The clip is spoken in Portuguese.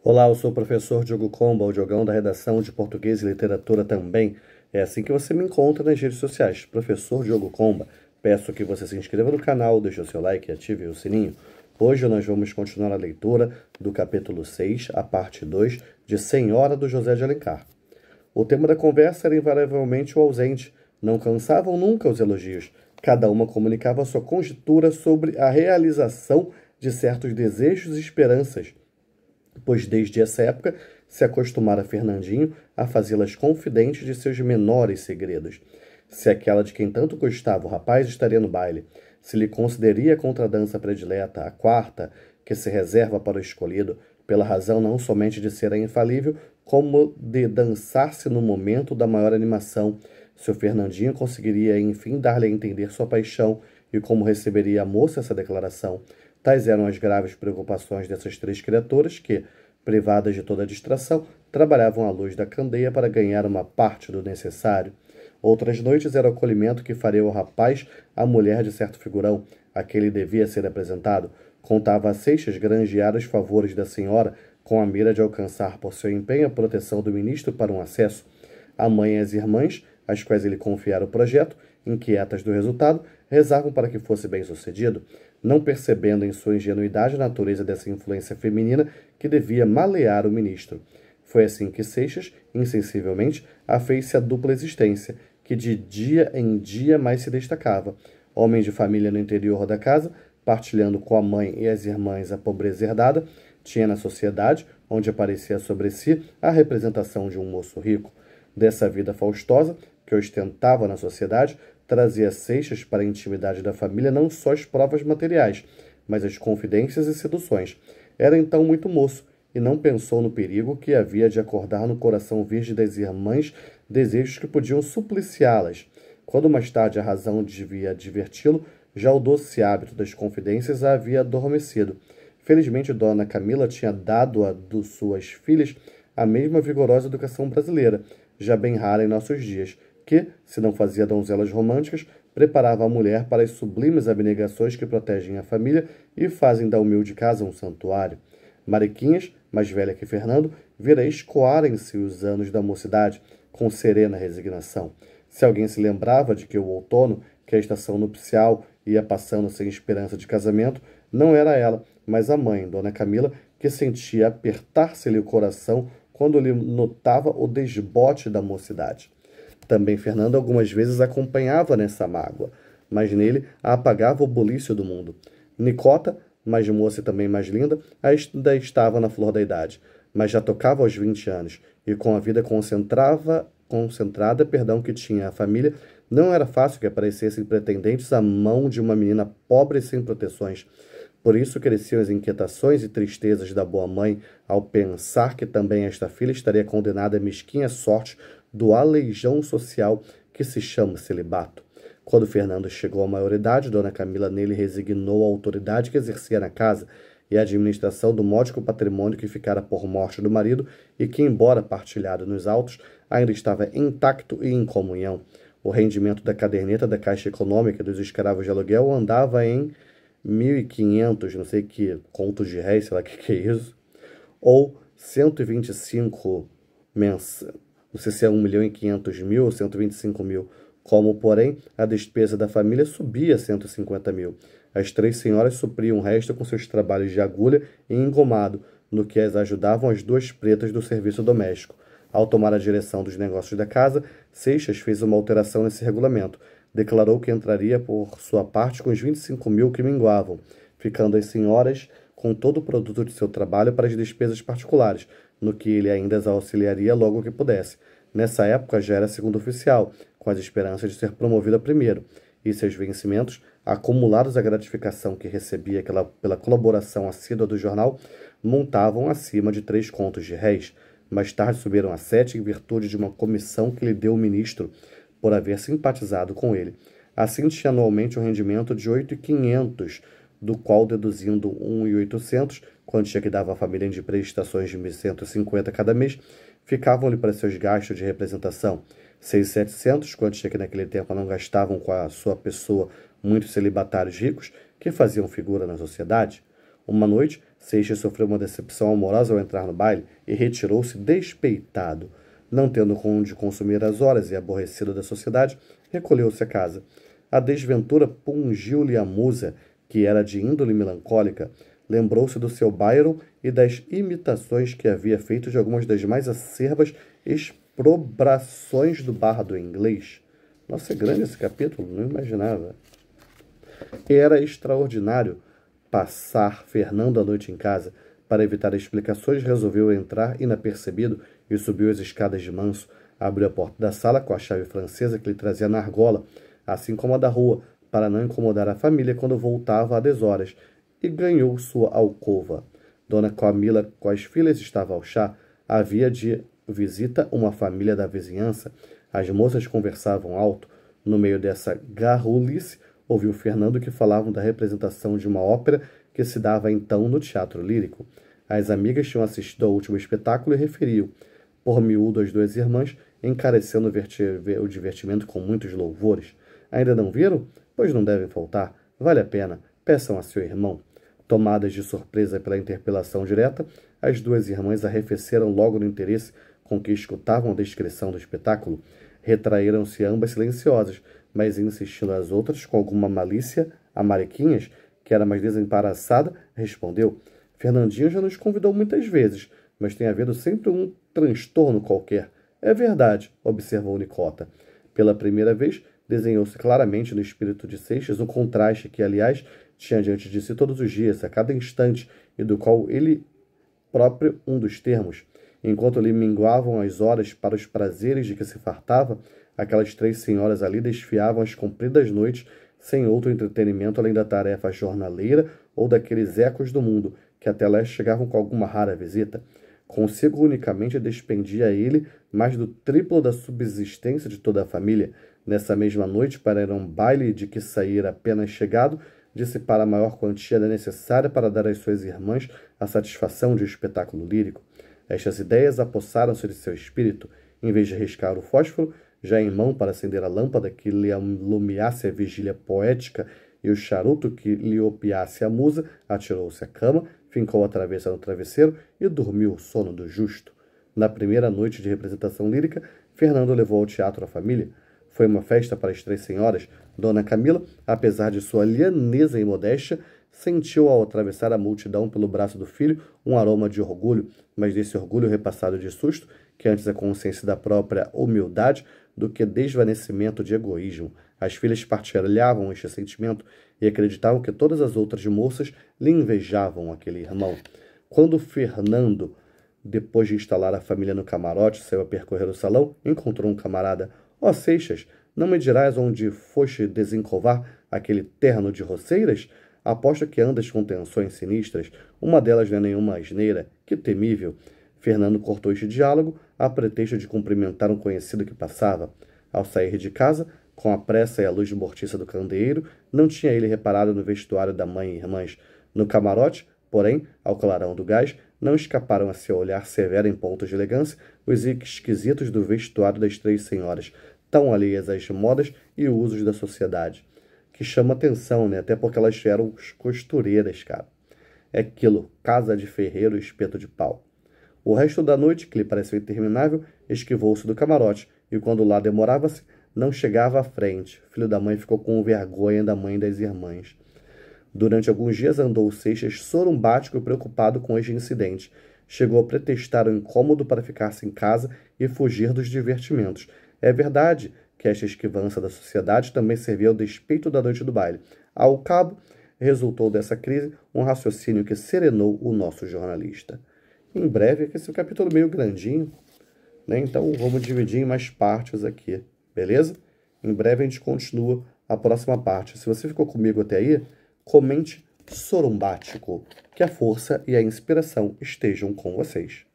Olá, eu sou o professor Diogo Comba, o Diogão da redação de Português e Literatura também. É assim que você me encontra nas redes sociais, professor Diogo Comba. Peço que você se inscreva no canal, deixe o seu like e ative o sininho. Hoje nós vamos continuar a leitura do capítulo 6, a parte 2, de Senhora do José de Alencar. O tema da conversa era invariavelmente o ausente. Não cansavam nunca os elogios. Cada uma comunicava sua conjectura sobre a realização de certos desejos e esperanças, pois desde essa época se acostumara Fernandinho a fazê-las confidentes de seus menores segredos. Se aquela de quem tanto gostava o rapaz estaria no baile, se lhe concederia a contradança predileta, a quarta, que se reserva para o escolhido, pela razão não somente de ser a infalível, como de dançar-se no momento da maior animação, se o Fernandinho conseguiria, enfim, dar-lhe a entender sua paixão, e como receberia a moça essa declaração. Tais eram as graves preocupações dessas três criaturas que, privadas de toda distração, trabalhavam à luz da candeia para ganhar uma parte do necessário. Outras noites era o acolhimento que faria o rapaz à mulher de certo figurão, a que ele devia ser apresentado. Contava a Seixas granjear os favores da senhora, com a mira de alcançar por seu empenho a proteção do ministro para um acesso. A mãe e as irmãs, às quais ele confiara o projeto, inquietas do resultado, rezavam para que fosse bem-sucedido, não percebendo em sua ingenuidade a natureza dessa influência feminina que devia malear o ministro. Foi assim que Seixas, insensivelmente, afez-se a dupla existência, que de dia em dia mais se destacava. Homem de família no interior da casa, partilhando com a mãe e as irmãs a pobreza herdada, tinha na sociedade, onde aparecia sobre si, a representação de um moço rico. Dessa vida faustosa, que ostentava na sociedade, trazia Seixas para a intimidade da família não só as provas materiais, mas as confidências e seduções. Era então muito moço, e não pensou no perigo que havia de acordar no coração virgem das irmãs desejos que podiam supliciá-las. Quando mais tarde a razão devia diverti-lo, já o doce hábito das confidências a havia adormecido. Felizmente, Dona Camila tinha dado a suas filhas a mesma vigorosa educação brasileira, já bem rara em nossos dias, que, se não fazia donzelas românticas, preparava a mulher para as sublimes abnegações que protegem a família e fazem da humilde casa um santuário. Mariquinhas, mais velha que Fernando, vira escoarem-se os anos da mocidade, com serena resignação. Se alguém se lembrava de que o outono, que a estação nupcial ia passando sem esperança de casamento, não era ela, mas a mãe, Dona Camila, que sentia apertar-se-lhe o coração quando lhe notava o desbote da mocidade. Também Fernando algumas vezes acompanhava nessa mágoa, mas nele a apagava o bulício do mundo. Nicota, mais moça e também mais linda, ainda estava na flor da idade, mas já tocava aos 20 anos, e com a vida concentrada, que tinha a família, não era fácil que aparecessem pretendentes à mão de uma menina pobre e sem proteções. Por isso cresciam as inquietações e tristezas da boa mãe ao pensar que também esta filha estaria condenada à mesquinha sorte do aleijão social que se chama celibato. Quando Fernando chegou à maioridade, Dona Camila nele resignou a autoridade que exercia na casa e a administração do módico patrimônio que ficara por morte do marido e que, embora partilhado nos autos, ainda estava intacto e em comunhão. O rendimento da caderneta da Caixa Econômica dos escravos de aluguel andava em 1.500, não sei que, contos de réis, sei lá que é isso, ou 125 mensais. Não sei se é 1.500.000 ou 125 mil, como, porém, a despesa da família subia a 150 mil. As três senhoras supriam o resto com seus trabalhos de agulha e engomado, no que as ajudavam as duas pretas do serviço doméstico. Ao tomar a direção dos negócios da casa, Seixas fez uma alteração nesse regulamento. Declarou que entraria por sua parte com os 25 mil que minguavam, ficando as senhoras com todo o produto de seu trabalho para as despesas particulares, no que ele ainda as auxiliaria logo que pudesse. Nessa época já era segundo oficial, com as esperanças de ser promovido a primeiro, e seus vencimentos, acumulados à gratificação que recebia pela colaboração assídua do jornal, montavam acima de 3 contos de réis. Mais tarde subiram a 7 em virtude de uma comissão que lhe deu o ministro, por haver simpatizado com ele. Assim tinha anualmente um rendimento de 8.500, do qual, deduzindo 1.800, quantia que dava à família de prestações de 1.150 cada mês, ficavam-lhe para seus gastos de representação 6.700, quantia que naquele tempo não gastavam com a sua pessoa muitos celibatários ricos que faziam figura na sociedade. Uma noite, Seixas sofreu uma decepção amorosa ao entrar no baile e retirou-se despeitado. Não tendo onde consumir as horas e aborrecido da sociedade, recolheu-se a casa. A desventura pungiu-lhe a musa, que era de índole melancólica. Lembrou-se do seu Byron e das imitações que havia feito de algumas das mais acerbas exprobrações do bardo inglês. Nossa, é grande esse capítulo, não imaginava. Era extraordinário passar Fernando a noite em casa. Para evitar explicações, resolveu entrar inapercebido e subiu as escadas de manso. Abriu a porta da sala com a chave francesa que lhe trazia na argola, assim como a da rua, para não incomodar a família quando voltava a deshoras, e ganhou sua alcova. Dona Camila, com as filhas, estava ao chá. Havia de visita uma família da vizinhança. As moças conversavam alto. No meio dessa garrulice, ouviu Fernando que falavam da representação de uma ópera que se dava então no Teatro Lírico. As amigas tinham assistido ao último espetáculo e referiam, por miúdo, as duas irmãs, encarecendo o divertimento com muitos louvores. Ainda não viram? Pois não devem faltar. Vale a pena. Peçam a seu irmão. Tomadas de surpresa pela interpelação direta, as duas irmãs arrefeceram logo no interesse com que escutavam a descrição do espetáculo. Retraíram-se ambas silenciosas, mas insistindo as outras com alguma malícia, a Mariquinhas, que era mais desembaraçada, respondeu: Fernandinho já nos convidou muitas vezes, mas tem havido sempre um transtorno qualquer. É verdade, observou Nicota. Pela primeira vez, desenhou-se claramente no espírito de Seixas um contraste que, aliás, tinha diante de si todos os dias, a cada instante, e do qual ele próprio um dos termos. Enquanto lhe minguavam as horas para os prazeres de que se fartava, aquelas três senhoras ali desfiavam as compridas noites sem outro entretenimento além da tarefa jornaleira ou daqueles ecos do mundo, que até lá chegavam com alguma rara visita. Consigo unicamente despendia ele mais do triplo da subsistência de toda a família. Nessa mesma noite, para ir a um baile de que saíra apenas chegado, dissipara a maior quantia da necessária para dar às suas irmãs a satisfação de um espetáculo lírico. Estas ideias apossaram-se de seu espírito. Em vez de riscar o fósforo, já em mão para acender a lâmpada que lhe alumiasse a vigília poética e o charuto que lhe opiasse a musa, atirou-se à cama, fincou a travessa no travesseiro e dormiu o sono do justo. Na primeira noite de representação lírica, Fernando levou ao teatro a família. Foi uma festa para as três senhoras. Dona Camila, apesar de sua lianeza e modéstia, sentiu ao atravessar a multidão pelo braço do filho um aroma de orgulho, mas desse orgulho repassado de susto, que antes a consciência da própria humildade do que desvanecimento de egoísmo. As filhas partilhavam este sentimento e acreditavam que todas as outras moças lhe invejavam aquele irmão. Quando Fernando, depois de instalar a família no camarote, saiu a percorrer o salão, encontrou um camarada. Ó Seixas, não me dirás onde foste desencovar aquele terno de roceiras? Aposto que andas com tensões sinistras. Uma delas não é nenhuma asneira. Que temível! Fernando cortou este diálogo a pretexto de cumprimentar um conhecido que passava. Ao sair de casa, com a pressa e a luz mortiça do candeeiro, não tinha ele reparado no vestuário da mãe e irmãs. No camarote, porém, ao clarão do gás, não escaparam a seu olhar severo em pontos de elegância os esquisitos do vestuário das três senhoras, tão alheias às modas e usos da sociedade. Que chama atenção, né? Até porque elas eram costureiras, cara. É aquilo, casa de ferreiro e espeto de pau. O resto da noite, que lhe pareceu interminável, esquivou-se do camarote, e quando lá demorava-se, não chegava à frente. O filho da mãe ficou com vergonha da mãe e das irmãs. Durante alguns dias andou Seixas sorumbático e preocupado com este incidente. Chegou a pretextar o incômodo para ficar-se em casa e fugir dos divertimentos. É verdade que esta esquivança da sociedade também servia ao despeito da noite do baile. Ao cabo, resultou dessa crise um raciocínio que serenou o nosso jornalista. Em breve, esse é um capítulo meio grandinho, né? Então vamos dividir em mais partes aqui, beleza? Em breve a gente continua a próxima parte. Se você ficou comigo até aí, comente sorumbático, que a força e a inspiração estejam com vocês.